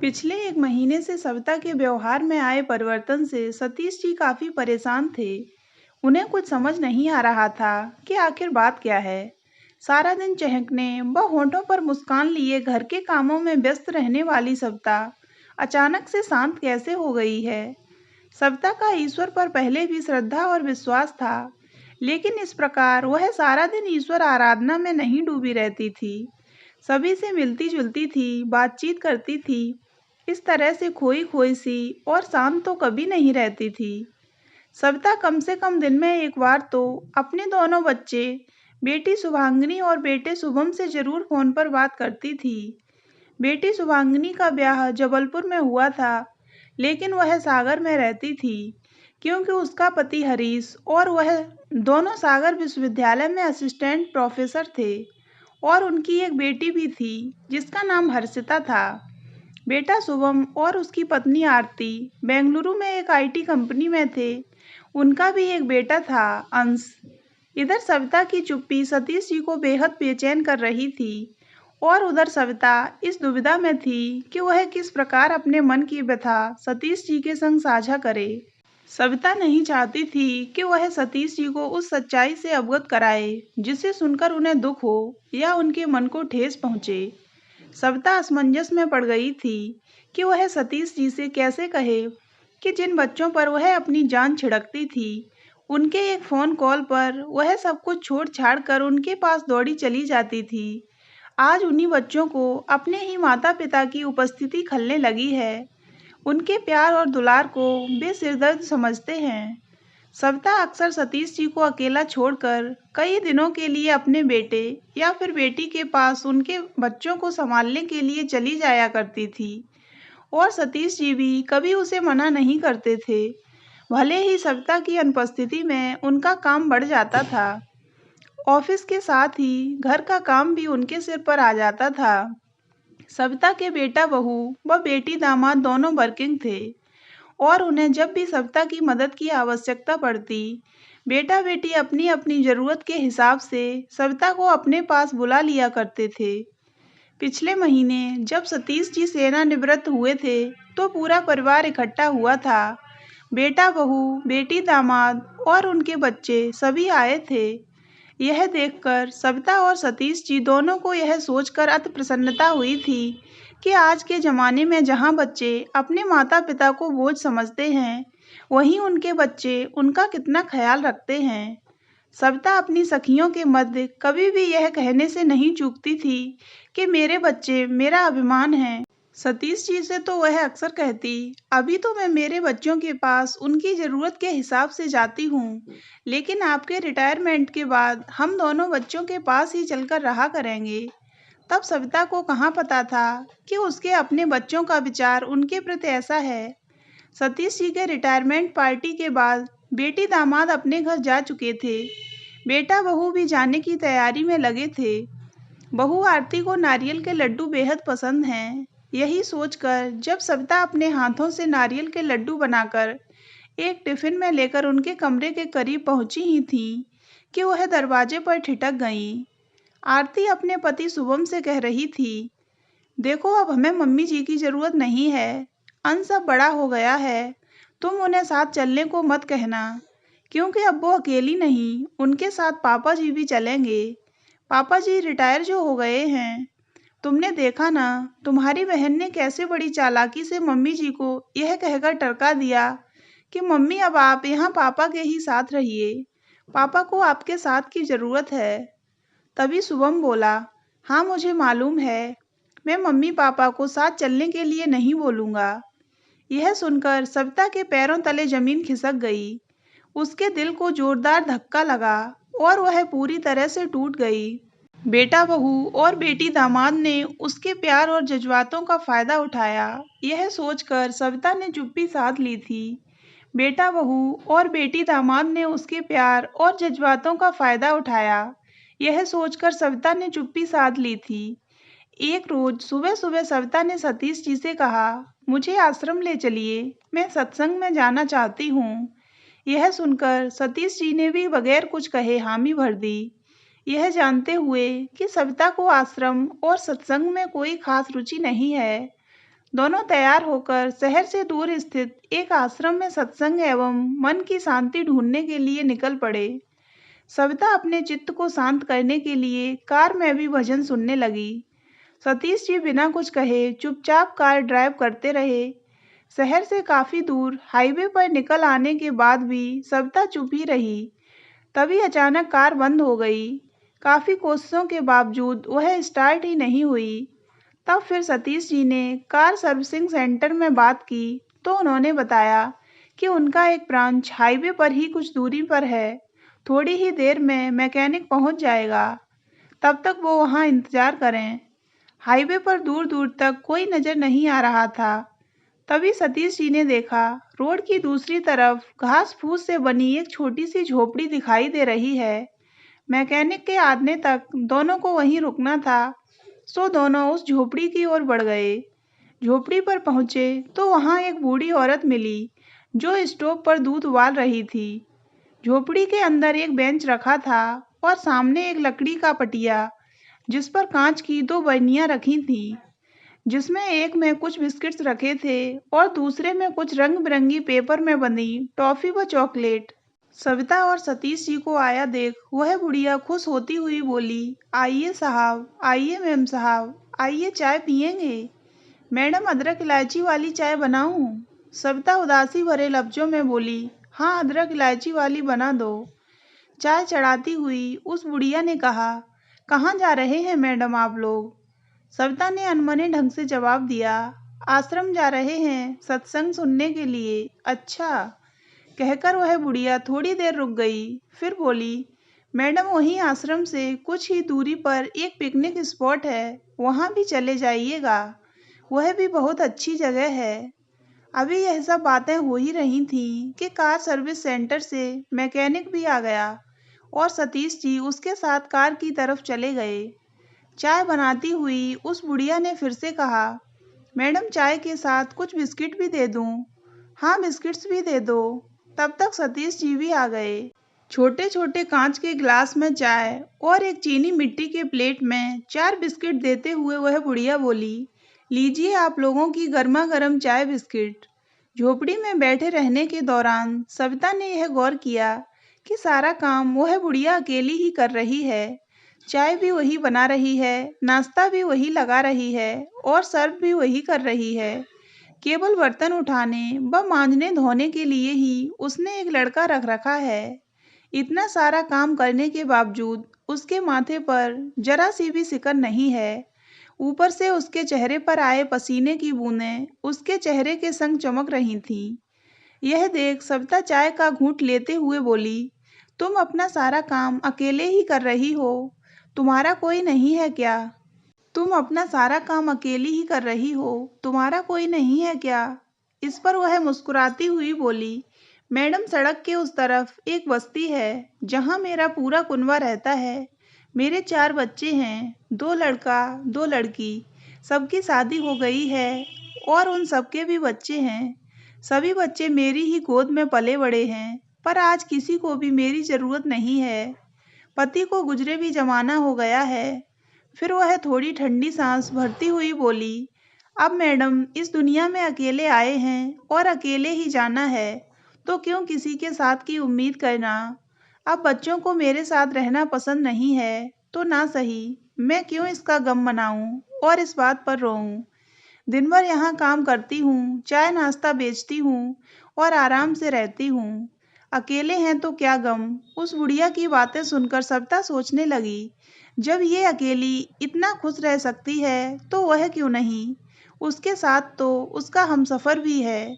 पिछले एक महीने से सविता के व्यवहार में आए परिवर्तन से सतीश जी काफी परेशान थे। उन्हें कुछ समझ नहीं आ रहा था कि आखिर बात क्या है। सारा दिन चहकने व होठों पर मुस्कान लिए घर के कामों में व्यस्त रहने वाली सविता अचानक से शांत कैसे हो गई है। सविता का ईश्वर पर पहले भी श्रद्धा और विश्वास था, लेकिन इस प्रकार वह सारा दिन ईश्वर आराधना में नहीं डूबी रहती थी। सभी से मिलती जुलती थी, बातचीत करती थी। इस तरह से खोई खोई सी और शांत तो कभी नहीं रहती थी। सविता कम से कम दिन में एक बार तो अपने दोनों बच्चे, बेटी शुभांगिनी और बेटे शुभम से जरूर फोन पर बात करती थी। बेटी शुभांगिनी का ब्याह जबलपुर में हुआ था, लेकिन वह सागर में रहती थी क्योंकि उसका पति हरीश और वह दोनों सागर विश्वविद्यालय में असिस्टेंट प्रोफेसर थे। और उनकी एक बेटी भी थी जिसका नाम हर्षिता था। बेटा शुभम और उसकी पत्नी आरती बेंगलुरु में एक आईटी कंपनी में थे। उनका भी एक बेटा था, अंश। इधर सविता की चुप्पी सतीश जी को बेहद बेचैन कर रही थी और उधर सविता इस दुविधा में थी कि वह किस प्रकार अपने मन की व्यथा सतीश जी के संग साझा करे। सविता नहीं चाहती थी कि वह सतीश जी को उस सच्चाई से अवगत कराए जिसे सुनकर उन्हें दुख हो या उनके मन को ठेस पहुंचे। सविता असमंजस में पड़ गई थी कि वह सतीश जी से कैसे कहे कि जिन बच्चों पर वह अपनी जान छिड़कती थी, उनके एक फोन कॉल पर वह सब कुछ छोड़ छाड़ कर उनके पास दौड़ी चली जाती थी। आज उन्हीं बच्चों को अपने ही माता पिता की उपस्थिति खलने लगी है। उनके प्यार और दुलार को वे सिरदर्द समझते हैं। सविता अक्सर सतीश जी को अकेला छोड़कर कई दिनों के लिए अपने बेटे या फिर बेटी के पास उनके बच्चों को संभालने के लिए चली जाया करती थी और सतीश जी भी कभी उसे मना नहीं करते थे। भले ही सविता की अनुपस्थिति में उनका काम बढ़ जाता था, ऑफिस के साथ ही घर का काम भी उनके सिर पर आ जाता था। सविता के बेटा बहू व बेटी दामाद दोनों वर्किंग थे और उन्हें जब भी सविता की मदद की आवश्यकता पड़ती, बेटा बेटी अपनी अपनी जरूरत के हिसाब से सविता को अपने पास बुला लिया करते थे। पिछले महीने जब सतीश जी सेवानिवृत्त हुए थे तो पूरा परिवार इकट्ठा हुआ था। बेटा बहू, बेटी दामाद और उनके बच्चे सभी आए थे। यह देखकर सविता और सतीश जी दोनों को यह सोचकर अति प्रसन्नता हुई थी कि आज के ज़माने में जहाँ बच्चे अपने माता पिता को बोझ समझते हैं, वहीं उनके बच्चे उनका कितना ख्याल रखते हैं। सविता अपनी सखियों के मध्य कभी भी यह कहने से नहीं चूकती थी कि मेरे बच्चे मेरा अभिमान हैं। सतीश जी से तो वह अक्सर कहती, अभी तो मैं मेरे बच्चों के पास उनकी ज़रूरत के हिसाब से जाती हूँ, लेकिन आपके रिटायरमेंट के बाद हम दोनों बच्चों के पास ही चलकर रहा करेंगे। तब सविता को कहाँ पता था कि उसके अपने बच्चों का विचार उनके प्रति ऐसा है। सतीश जी के रिटायरमेंट पार्टी के बाद बेटी दामाद अपने घर जा चुके थे। बेटा बहू भी जाने की तैयारी में लगे थे। बहू आरती को नारियल के लड्डू बेहद पसंद हैं। यही सोचकर जब सविता अपने हाथों से नारियल के लड्डू बनाकर एक टिफिन में लेकर उनके कमरे के करीब पहुंची ही थी कि वह दरवाजे पर ठिठक गईं। आरती अपने पति शुभम से कह रही थी, देखो अब हमें मम्मी जी की जरूरत नहीं है। अंश अब बड़ा हो गया है, तुम उन्हें साथ चलने को मत कहना, क्योंकि अब वो अकेली नहीं, उनके साथ पापा जी भी चलेंगे। पापा जी रिटायर जो हो गए हैं। तुमने देखा ना, तुम्हारी बहन ने कैसे बड़ी चालाकी से मम्मी जी को यह कहकर टरका दिया कि मम्मी अब आप यहाँ पापा के ही साथ रहिए, पापा को आपके साथ की ज़रूरत है। तभी शुभम बोला, हाँ मुझे मालूम है, मैं मम्मी पापा को साथ चलने के लिए नहीं बोलूँगा। यह सुनकर सविता के पैरों तले जमीन खिसक गई। उसके दिल को जोरदार धक्का लगा और वह पूरी तरह से टूट गई। बेटा बहू और बेटी दामाद ने उसके प्यार और जज्बातों का फायदा उठाया, यह सोचकर सविता ने चुप्पी साध ली थी। बेटा बहू और बेटी दामाद ने उसके प्यार और जज्बातों का फायदा उठाया, यह सोचकर सविता ने चुप्पी साध ली थी। एक रोज सुबह सुबह सविता ने सतीश जी से कहा, मुझे आश्रम ले चलिए, मैं सत्संग में जाना चाहती हूँ। यह सुनकर सतीश जी ने भी बगैर कुछ कहे हामी भर दी, यह जानते हुए कि सविता को आश्रम और सत्संग में कोई खास रुचि नहीं है। दोनों तैयार होकर शहर से दूर स्थित एक आश्रम में सत्संग एवं मन की शांति ढूंढने के लिए निकल पड़े। सविता अपने चित्त को शांत करने के लिए कार में भी भजन सुनने लगी। सतीश जी बिना कुछ कहे चुपचाप कार ड्राइव करते रहे। शहर से काफी दूर हाईवे पर निकल आने के बाद भी सविता चुप ही रही। तभी अचानक कार बंद हो गई। काफी कोशिशों के बावजूद वह स्टार्ट ही नहीं हुई। तब फिर सतीश जी ने कार सर्विसिंग सेंटर में बात की तो उन्होंने बताया कि उनका एक ब्रांच हाईवे पर ही कुछ दूरी पर है। थोड़ी ही देर में मैकेनिक पहुंच जाएगा, तब तक वो वहां इंतजार करें। हाईवे पर दूर दूर तक कोई नजर नहीं आ रहा था। तभी सतीश जी ने देखा रोड की दूसरी तरफ घास फूस से बनी एक छोटी सी झोपड़ी दिखाई दे रही है। मैकेनिक के आने तक दोनों को वहीं रुकना था, सो दोनों उस झोपड़ी की ओर बढ़ गए। झोपड़ी पर पहुंचे तो वहां एक बूढ़ी औरत मिली जो स्टोव पर दूध उबाल रही थी। झोपड़ी के अंदर एक बेंच रखा था और सामने एक लकड़ी का पटिया जिस पर कांच की दो बर्नियां रखी थीं, जिसमें एक में कुछ बिस्किट्स रखे थे और दूसरे में कुछ रंग बिरंगी पेपर में बंधी टॉफी व चॉकलेट। सविता और सतीश जी को आया देख वह बुढ़िया खुश होती हुई बोली, आइए साहब, आइए मैम साहब, आइए चाय पियेंगे। मैडम अदरक इलायची वाली चाय बनाऊं? सविता उदासी भरे लफ्जों में बोली, हाँ अदरक इलायची वाली बना दो। चाय चढ़ाती हुई उस बुढ़िया ने कहा, कहाँ जा रहे हैं मैडम आप लोग? सविता ने अनमने ढंग से जवाब दिया, आश्रम जा रहे हैं सत्संग सुनने के लिए। अच्छा, कहकर वह बुढ़िया थोड़ी देर रुक गई, फिर बोली, मैडम वहीं आश्रम से कुछ ही दूरी पर एक पिकनिक स्पॉट है, वहां भी चले जाइएगा, वह भी बहुत अच्छी जगह है। अभी यह सब बातें हो ही रही थीं कि कार सर्विस सेंटर से मैकेनिक भी आ गया और सतीश जी उसके साथ कार की तरफ चले गए। चाय बनाती हुई उस बुढ़िया ने फिर से कहा, मैडम चाय के साथ कुछ बिस्किट भी दे दूं? हाँ बिस्किट्स भी दे दो। तब तक सतीश जी भी आ गए। छोटे छोटे कांच के गिलास में चाय और एक चीनी मिट्टी के प्लेट में 4 बिस्किट देते हुए वह बुढ़िया बोली, लीजिए आप लोगों की गर्मा गर्म चाय बिस्किट। झोपड़ी में बैठे रहने के दौरान सविता ने यह गौर किया कि सारा काम वह बुढ़िया अकेली ही कर रही है। चाय भी वही बना रही है, नाश्ता भी वही लगा रही है और सर्व भी वही कर रही है। केवल बर्तन उठाने व मांजने धोने के लिए ही उसने एक लड़का रख रखा है। इतना सारा काम करने के बावजूद उसके माथे पर जरा सी भी सिकन नहीं है। ऊपर से उसके चेहरे पर आए पसीने की बूंदें उसके चेहरे के संग चमक रही थीं। यह देख सविता चाय का घूंट लेते हुए बोली, तुम अपना सारा काम अकेले ही कर रही हो, तुम्हारा कोई नहीं है क्या? तुम अपना सारा काम अकेली ही कर रही हो, तुम्हारा कोई नहीं है क्या? इस पर वह मुस्कुराती हुई बोली, मैडम सड़क के उस तरफ एक बस्ती है जहाँ मेरा पूरा कुनबा रहता है। मेरे 4 बच्चे हैं, 2 लड़का 2 लड़की। सबकी शादी हो गई है और उन सबके भी बच्चे हैं। सभी बच्चे मेरी ही गोद में पले बड़े हैं, पर आज किसी को भी मेरी ज़रूरत नहीं है। पति को गुजरे भी जमाना हो गया है। फिर वह थोड़ी ठंडी सांस भरती हुई बोली, अब मैडम इस दुनिया में अकेले आए हैं और अकेले ही जाना है, तो क्यों किसी के साथ की उम्मीद करना? अब बच्चों को मेरे साथ रहना पसंद नहीं है तो ना सही, मैं क्यों इसका गम मनाऊं और इस बात पर रोऊं? दिन भर यहाँ काम करती हूँ, चाय नाश्ता बेचती हूँ और आराम से रहती हूँ। अकेले हैं तो क्या गम? उस बुढ़िया की बातें सुनकर सविता सोचने लगी, जब ये अकेली इतना खुश रह सकती है तो वह क्यों नहीं? उसके साथ तो उसका हमसफर भी है।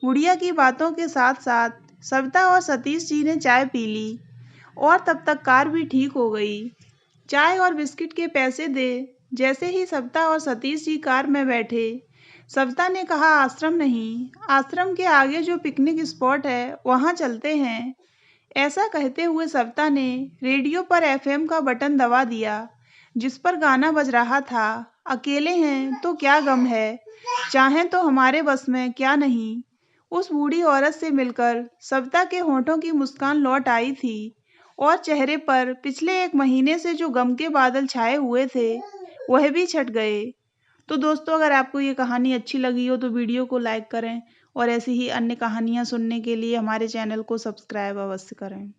बुढ़िया की बातों के साथ साथ सविता और सतीश जी ने चाय पी ली और तब तक कार भी ठीक हो गई। चाय और बिस्किट के पैसे दे जैसे ही सविता और सतीश जी कार में बैठे, सविता ने कहा, आश्रम नहीं, आश्रम के आगे जो पिकनिक स्पॉट है वहाँ चलते हैं। ऐसा कहते हुए सविता ने रेडियो पर एफएम का बटन दबा दिया जिस पर गाना बज रहा था, अकेले हैं तो क्या गम है, चाहें तो हमारे बस में क्या नहीं। उस बूढ़ी औरत से मिलकर सविता के होठों की मुस्कान लौट आई थी और चेहरे पर पिछले 1 महीने से जो गम के बादल छाए हुए थे वह भी छट गए। तो दोस्तों, अगर आपको ये कहानी अच्छी लगी हो तो वीडियो को लाइक करें और ऐसी ही अन्य कहानियाँ सुनने के लिए हमारे चैनल को सब्सक्राइब अवश्य करें।